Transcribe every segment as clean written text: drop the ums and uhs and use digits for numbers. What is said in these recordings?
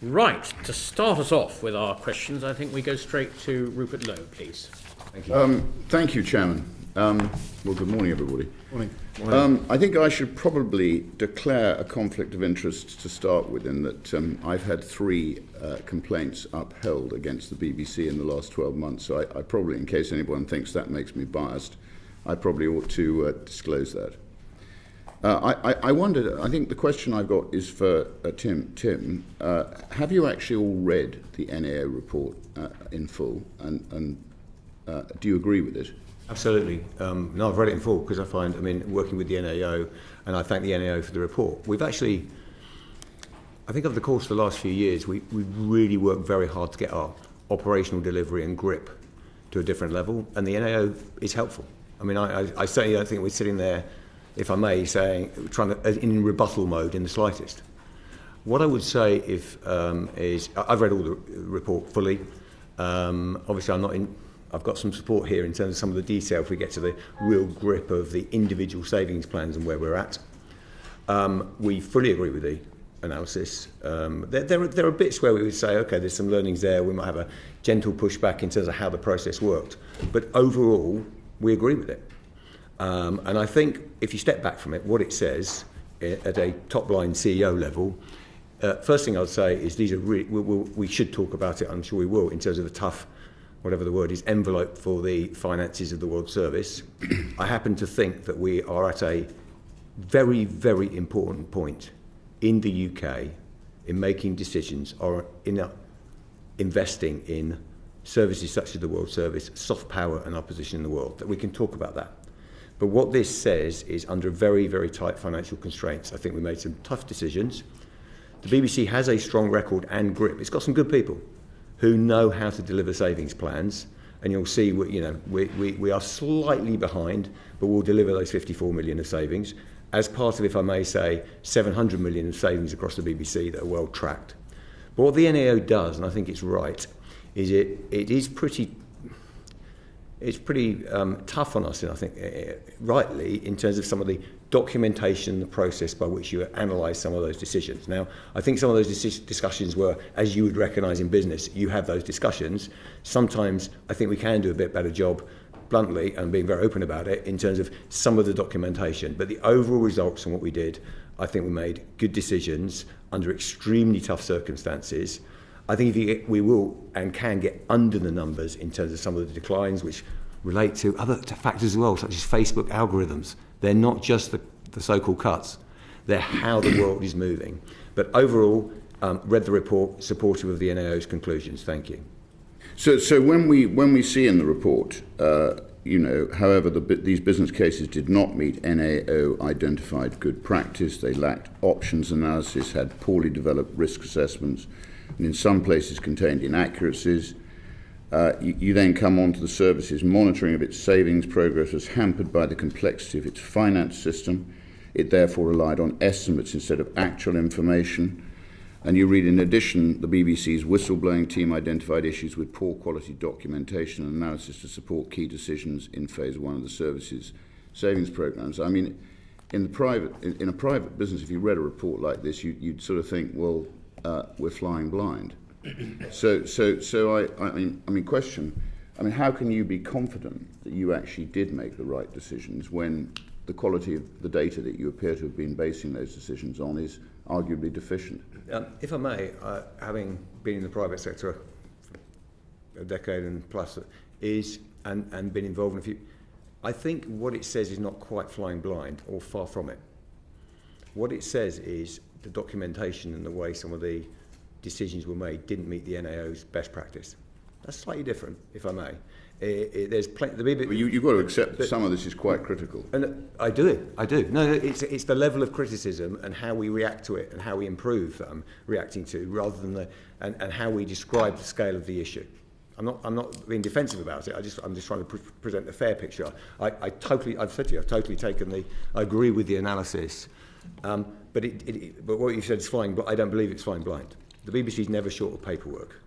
Right, to start us off with our questions, I think we go straight to Rupert Lowe, please. Thank you. Thank you, Chairman. Well, good morning, everybody. Morning. I think I should probably declare a conflict of interest to start with, in that I've had 3 complaints upheld against the BBC in the last 12 months, so I probably, in case anyone thinks that makes me biased, I probably ought to disclose that. I wondered, I think the question I've got is for Tim. Tim, have you actually all read the NAO report in full, and do you agree with it? Absolutely. No, I've read it in full because working with the NAO, and I thank the NAO for the report. We've actually, I think over the course of the last few years, we've really worked very hard to get our operational delivery and grip to a different level, and the NAO is helpful. I certainly don't think we're sitting there, if I may, trying to in rebuttal mode in the slightest. What I would say is I've read all the report fully. Obviously, I've got some support here in terms of some of the detail if we get to the real grip of the individual savings plans and where we're at. We fully agree with the analysis. There are bits where we would say, okay, there's some learnings there. We might have a gentle pushback in terms of how the process worked. But overall, we agree with it. And I think if you step back from it, what it says at a top-line CEO level, first thing I would say is these are we should talk about it, I'm sure we will, in terms of the tough, whatever the word is, envelope for the finances of the World Service. I happen to think that we are at a very, very important point in the UK in making decisions or in investing in services such as the World Service, soft power and our position in the world, that we can talk about that. But what this says is under very, very tight financial constraints. I think we made some tough decisions. The BBC has a strong record and grip. It's got some good people who know how to deliver savings plans, and you'll see we are slightly behind, but we'll deliver those 54 million of savings as part of, if I may say, 700 million of savings across the BBC that are well tracked. But what the NAO does, and I think it's right, is it is pretty tough on us, and I think rightly, in terms of some of the documentation, the process by which you analyse some of those decisions. Now, I think some of those discussions were, as you would recognise in business, you have those discussions. Sometimes I think we can do a bit better job, bluntly, and being very open about it, in terms of some of the documentation. But the overall results and what we did, I think we made good decisions under extremely tough circumstances. I think we will and can get under the numbers in terms of some of the declines, which relate to other factors as well, such as Facebook algorithms. They're not just the so-called cuts. They're how the world is moving. But overall, read the report, supportive of the NAO's conclusions. Thank you. So when we see in the report, however, these business cases did not meet NAO identified good practice, they lacked options analysis, had poorly developed risk assessments, and in some places contained inaccuracies. You then come on to the service's monitoring of its savings progress was hampered by the complexity of its finance system. It therefore relied on estimates instead of actual information. And you read, in addition, the BBC's whistleblowing team identified issues with poor quality documentation and analysis to support key decisions in phase 1 of the service's savings programs. I mean, in a private business, if you read a report like this, you'd sort of think, well, we're flying blind. So question. How can you be confident that you actually did make the right decisions when the quality of the data that you appear to have been basing those decisions on is arguably deficient? If I may, having been in the private sector for a decade and plus, and been involved in a few, I think what it says is not quite flying blind, or far from it. What it says is the documentation and the way some of the decisions were made didn't meet the NAO's best practice. That's slightly different, if I may. There's plenty. You've got to accept that some of this is quite critical. And I do. No, it's the level of criticism and how we react to it and how we improve that I'm reacting to, rather than and how we describe the scale of the issue. I'm not being defensive about it. I'm just trying to present a fair picture. I've said to you, I've totally taken I agree with the analysis. But what you said is flying blind. I don't believe it's flying blind. The BBC's never short of paperwork.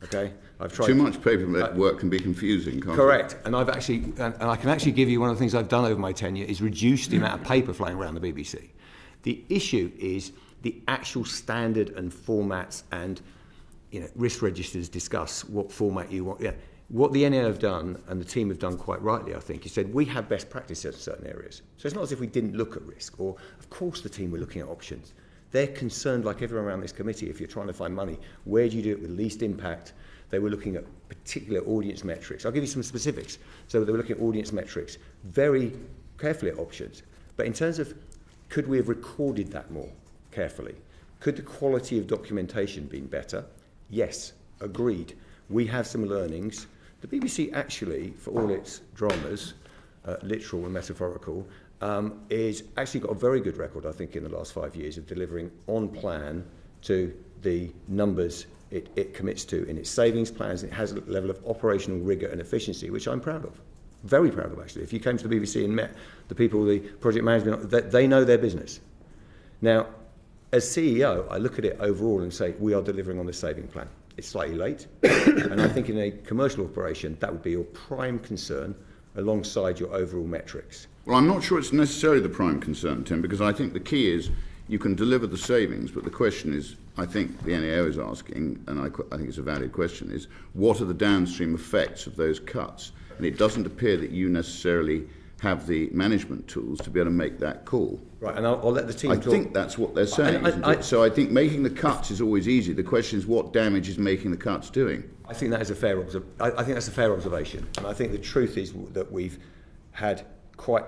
Okay, I've tried. Too much paperwork can be confusing, can't correct. It? And I've actually, and I can actually give you one of the things I've done over my tenure is reduce the amount of paper flying around the BBC. The issue is the actual standard and formats and risk registers discuss what format you want. Yeah. What the NAO have done, and the team have done quite rightly, I think, is said we have best practice in certain areas. So it's not as if we didn't look at risk, or of course the team were looking at options. They're concerned, like everyone around this committee, if you're trying to find money, where do you do it with least impact? They were looking at particular audience metrics. I'll give you some specifics. So they were looking at audience metrics, very carefully at options. But in terms of, could we have recorded that more carefully? Could the quality of documentation been better? Yes, agreed. We have some learnings. The BBC actually, for all its dramas, literal and metaphorical, is actually got a very good record, I think, in the last 5 years of delivering on plan to the numbers it commits to in its savings plans. It has a level of operational rigour and efficiency, which I'm proud of. Very proud of, actually. If you came to the BBC and met the people, the project management, they know their business. Now, as CEO, I look at it overall and say, we are delivering on the saving plan. It's slightly late, and I think in a commercial operation, that would be your prime concern alongside your overall metrics. Well, I'm not sure it's necessarily the prime concern, Tim, because I think the key is you can deliver the savings, but the question is, I think the NAO is asking, and I think it's a valid question, is what are the downstream effects of those cuts? And it doesn't appear that you necessarily have the management tools to be able to make that call. Right, and I'll let the team talk. I think that's what they're saying, isn't it? So I think making the cuts is always easy. The question is what damage is making the cuts doing? I think that is a fair I think that's a fair observation. And I think the truth is that we've had quite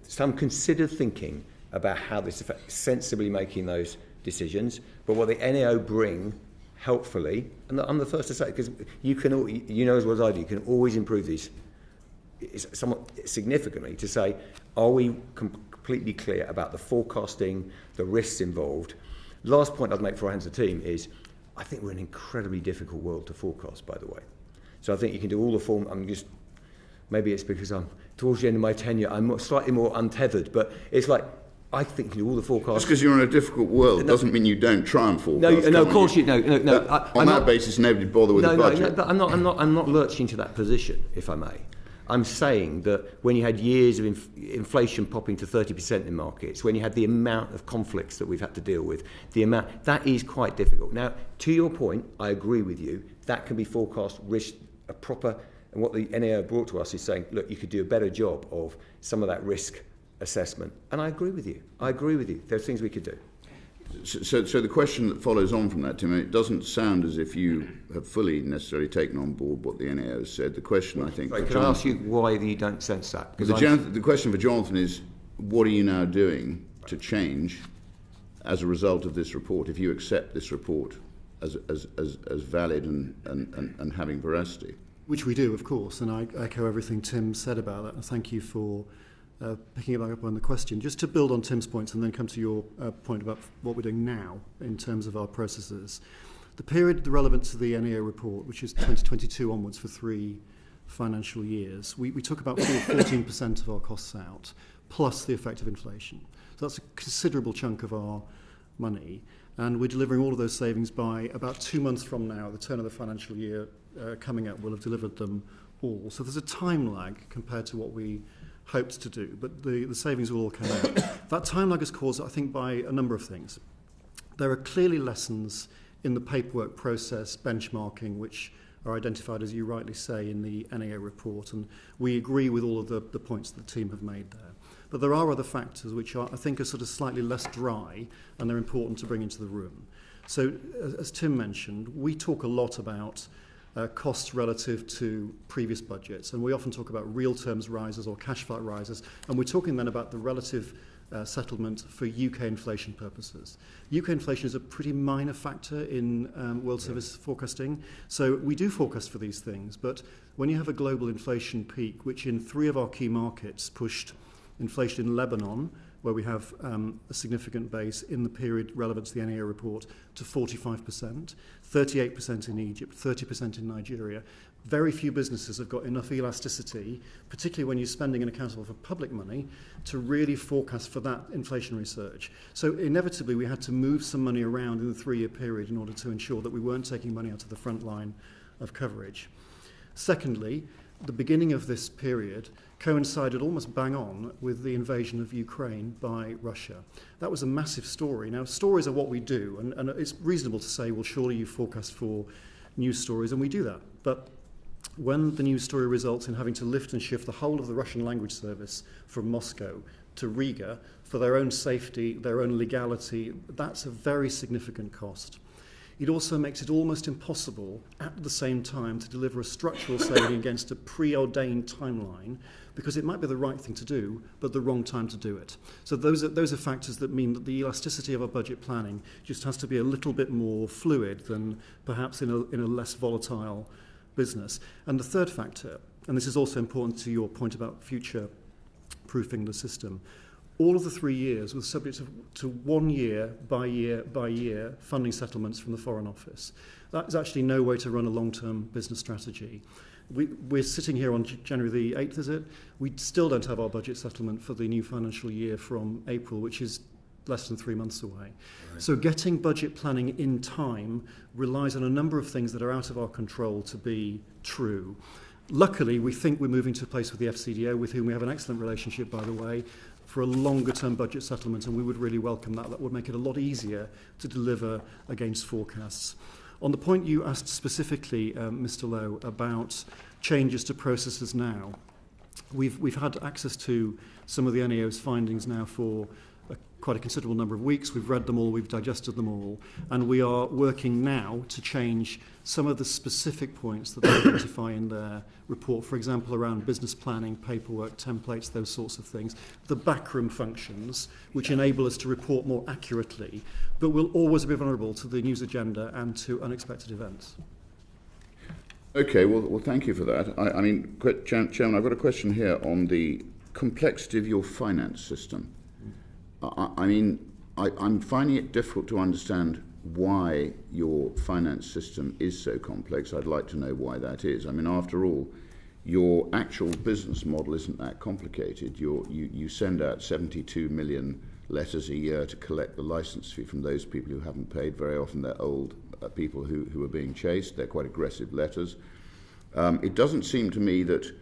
some considered thinking about how this affects, sensibly making those decisions. But what the NAO bring helpfully, and I'm the first to say, because you know as well as I do, you can always improve these somewhat significantly to say, are we completely clear about the forecasting, the risks involved? Last point I'd make before I hand to the team is, I think we're in an incredibly difficult world to forecast, by the way. So I think you can do all the maybe it's because I'm towards the end of my tenure, I'm slightly more untethered, but it's like, I think you can do all the forecasts. Just because you're in a difficult world doesn't mean you don't try and forecast. No, of course you. No. On that basis, nobody bother with the budget. No, but I'm not lurching to that position, if I may. I'm saying that when you had years of inflation popping to 30% in markets, when you had the amount of conflicts that we've had to deal with, that is quite difficult. Now, to your point, I agree with you. That can be forecast risk, and what the NAO brought to us is saying, look, you could do a better job of some of that risk assessment. And I agree with you. There's things we could do. So the question that follows on from that, Tim, it doesn't sound as if you have fully necessarily taken on board what the NAO has said. The question, I think... Can I ask you why you don't sense that? The question for Jonathan is, what are you now doing to change as a result of this report, if you accept this report as valid and having veracity? Which we do, of course, and I echo everything Tim said about that, and thank you for picking it back up on the question. Just to build on Tim's points and then come to your point about what we're doing now in terms of our processes. The period relevant to the NAO report, which is 2022 onwards for 3 financial years, we took about 14% of our costs out, plus the effect of inflation. So that's a considerable chunk of our money, and we're delivering all of those savings by about 2 months from now. The turn of the financial year coming up will have delivered them all. So there's a time lag compared to what we hoped to do, but the savings will all come out. That time lag is caused, I think, by a number of things. There are clearly lessons in the paperwork process, benchmarking, which are identified, as you rightly say, in the NAO report, and we agree with all of the points that the team have made there. But there are other factors which I think are sort of slightly less dry, and they're important to bring into the room. So, as Tim mentioned, we talk a lot about costs relative to previous budgets, and we often talk about real terms rises or cash flat rises, and we're talking then about the relative settlement for UK inflation purposes. UK inflation is a pretty minor factor in world service forecasting, so we do forecast for these things, but when you have a global inflation peak, which in 3 of our key markets pushed inflation in Lebanon, where we have a significant base in the period relevant to the NAO report, to 45%, 38% in Egypt, 30% in Nigeria. Very few businesses have got enough elasticity, particularly when you're spending and accountable for public money, to really forecast for that inflationary surge. So inevitably we had to move some money around in the 3-year period in order to ensure that we weren't taking money out of the front line of coverage. Secondly, the beginning of this period coincided almost bang on with the invasion of Ukraine by Russia. That was a massive story. Now, stories are what we do, and it's reasonable to say, well, surely you forecast for news stories, and we do that. But when the news story results in having to lift and shift the whole of the Russian language service from Moscow to Riga for their own safety, their own legality, that's a very significant cost. It also makes it almost impossible at the same time to deliver a structural saving against a preordained timeline, because it might be the right thing to do, but the wrong time to do it. So those are factors that mean that the elasticity of our budget planning just has to be a little bit more fluid than perhaps in a less volatile business. And the third factor, and this is also important to your point about future-proofing the system, all of the 3 years was subject to 1 year by year funding settlements from the Foreign Office. That is actually no way to run a long-term business strategy. We're sitting here on January the 8th, is it? We still don't have our budget settlement for the new financial year from April, which is less than 3 months away. Right. So getting budget planning in time relies on a number of things that are out of our control to be true. Luckily, we think we're moving to a place with the FCDO, with whom we have an excellent relationship, by the way, for a longer-term budget settlement, and we would really welcome that. That would make it a lot easier to deliver against forecasts. On the point you asked specifically, Mr. Lowe, about changes to processes now, we've had access to some of the NAO's findings now for quite a considerable number of weeks. We've read them all, we've digested them all, and we are working now to change some of the specific points that they identify in their report, for example, around business planning, paperwork, templates, those sorts of things, the backroom functions, which enable us to report more accurately, but will always be vulnerable to the news agenda and to unexpected events. Okay, well, thank you for that. I mean, Chairman, I've got a question here on the complexity of your finance system. I'm finding it difficult to understand why your finance system is so complex. I'd like to know why that is. I mean, after all, your actual business model isn't that complicated. You send out 72 million letters a year to collect the license fee from those people who haven't paid. Very often they're old people who are being chased. They're quite aggressive letters. It doesn't seem to me that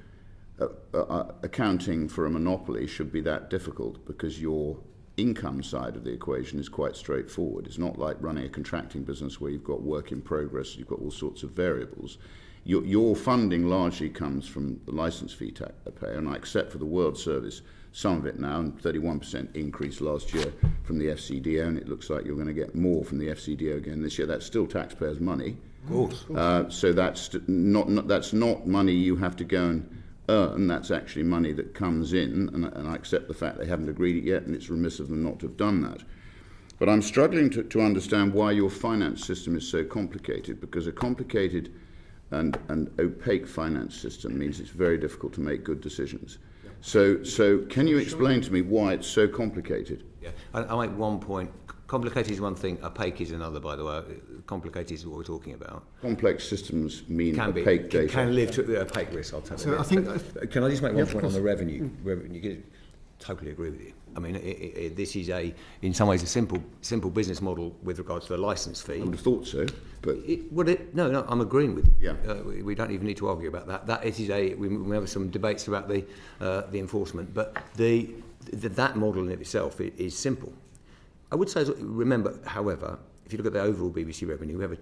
accounting for a monopoly should be that difficult, because your income side of the equation is quite straightforward. It's not like running a contracting business where you've got work in progress, you've got all sorts of variables. Your funding largely comes from the license fee payer, and I accept for the World Service some of it now, and 31% increase last year from the FCDO, and it looks like you're going to get more from the FCDO again this year. That's still taxpayers' money. Of course. So that's not money you have to go and earn. That's actually money that comes in, and I accept the fact they haven't agreed it yet, and it's remiss of them not to have done that. But I'm struggling to understand why your finance system is so complicated, because a complicated and opaque finance system means it's very difficult to make good decisions. So can you explain to me why it's so complicated? Yeah, I'll make one point. Complicated is one thing, opaque is another, by the way. Complicated is what we're talking about. Complex systems mean opaque data. Can live to the opaque risk, I'll tell you. So I think, can I just make one point on the revenue? Revenue, totally agree with you. I mean, this is in some ways a simple business model with regards to the license fee. I would have thought so, but no, I'm agreeing with you. Yeah. We don't even need to argue about that. That it is we have some debates about the enforcement, but that model in itself is simple. I would say, remember, however, if you look at the overall BBC revenue, we have a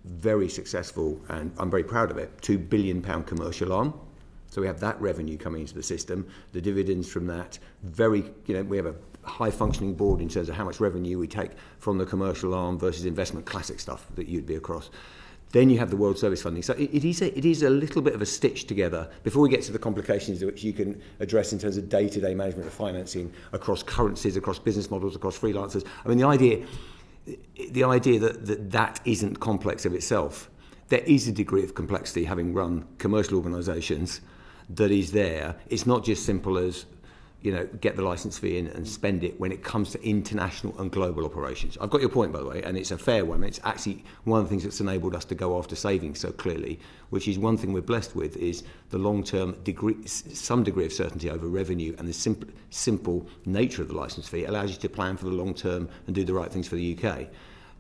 very successful, and I'm very proud of it, £2 billion commercial arm. So we have that revenue coming into the system, the dividends from that. We have a high-functioning board in terms of how much revenue we take from the commercial arm versus investment classic stuff that you'd be across. Then you have the World Service funding. So it is a little bit of a stitch together before we get to the complications which you can address in terms of day-to-day management of financing across currencies, across business models, across freelancers. I mean, the idea that isn't complex of itself. There is a degree of complexity having run commercial organisations that is there. It's not just simple as, get the licence fee in and spend it when it comes to international and global operations. I've got your point, by the way, and it's a fair one. It's actually one of the things that's enabled us to go after savings so clearly, which is one thing we're blessed with, is the long-term some degree of certainty over revenue, and the simple nature of the licence fee allows you to plan for the long term and do the right things for the UK.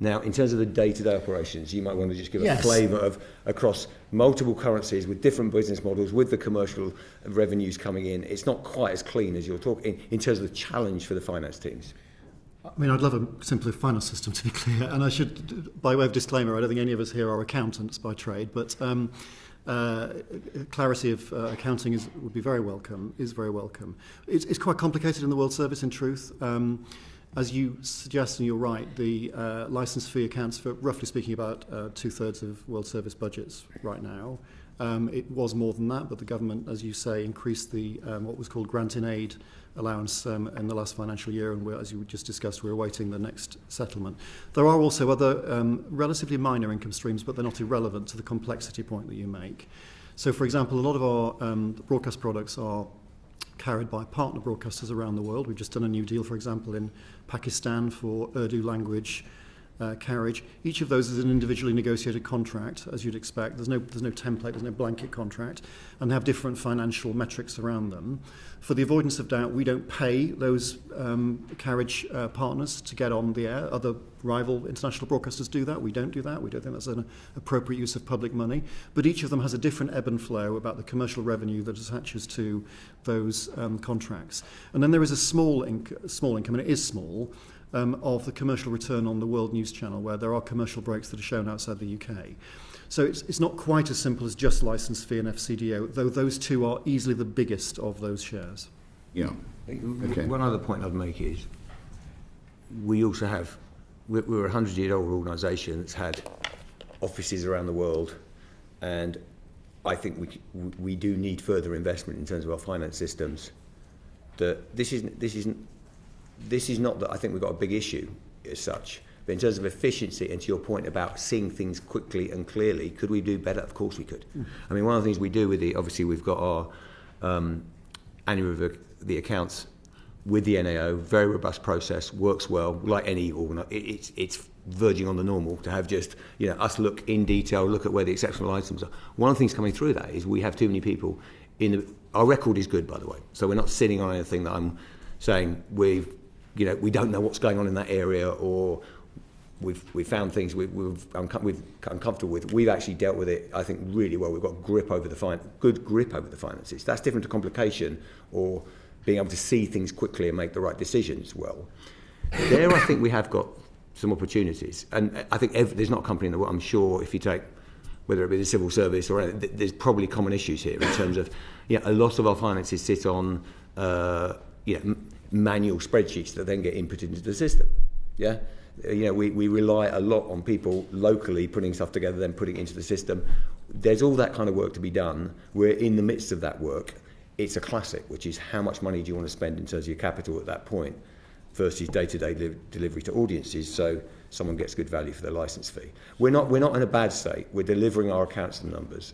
Now, in terms of the day-to-day operations, you might want to just give Yes. a flavour of across multiple currencies with different business models, with the commercial revenues coming in. It's not quite as clean as you're talking in terms of the challenge for the finance teams. I mean, I'd love a simpler finance system, to be clear. And I should, by way of disclaimer, I don't think any of us here are accountants by trade, but clarity of accounting would be very welcome, is very welcome. It's quite complicated in the World Service, in truth. As you suggest, and you're right, the licence fee accounts for, roughly speaking, about 2/3 of World Service budgets right now. It was more than that, but the government, as you say, increased the what was called grant in aid allowance in the last financial year, and as you just discussed, we're awaiting the next settlement. There are also other relatively minor income streams, but they're not irrelevant to the complexity point that you make. So, for example, a lot of our broadcast products are carried by partner broadcasters around the world. We've just done a new deal, for example, in Pakistan for Urdu language carriage. Each of those is an individually negotiated contract, as you'd expect. There's no template, there's no blanket contract, and they have different financial metrics around them. For the avoidance of doubt, we don't pay those carriage partners to get on the air. Other rival international broadcasters do that. We don't do that. We don't think that's an appropriate use of public money. But each of them has a different ebb and flow about the commercial revenue that attaches to those contracts. And then there is a small income, and it is small, of the commercial return on the World News Channel, where there are commercial breaks that are shown outside the UK. So it's not quite as simple as just licence fee and FCDO, though those two are easily the biggest of those shares. Yeah. Okay. One other point I'd make is we also have, we're a 100-year-old organisation that's had offices around the world, and I think we do need further investment in terms of our finance systems. This is not that I think we've got a big issue as such, but in terms of efficiency, and to your point about seeing things quickly and clearly, could we do better? Of course we could. I mean, one of the things we do with obviously we've got our annual review, the accounts with the NAO, very robust process, works well, like any it's verging on the normal to have just, us look in detail, look at where the exceptional items are. One of the things coming through that is we have too many people our record is good, by the way, so we're not sitting on anything that I'm saying we don't know what's going on in that area, or we've found things we've uncomfortable with. We've actually dealt with it, I think, really well. We've got good grip over the finances. That's different to complication or being able to see things quickly and make the right decisions well. There, I think we have got some opportunities, and I think there's not a company in the world, I'm sure, if you take whether it be the civil service or anything, there's probably common issues here in terms of a lot of our finances sit on manual spreadsheets that then get input into the system. We rely a lot on people locally putting stuff together, then putting it into the system. There's all that kind of work to be done. We're in the midst of that work. It's a classic, which is how much money do you want to spend in terms of your capital at that point versus day-to-day delivery to audiences, so someone gets good value for their licence fee. We're not in a bad state. We're delivering our accounts and numbers.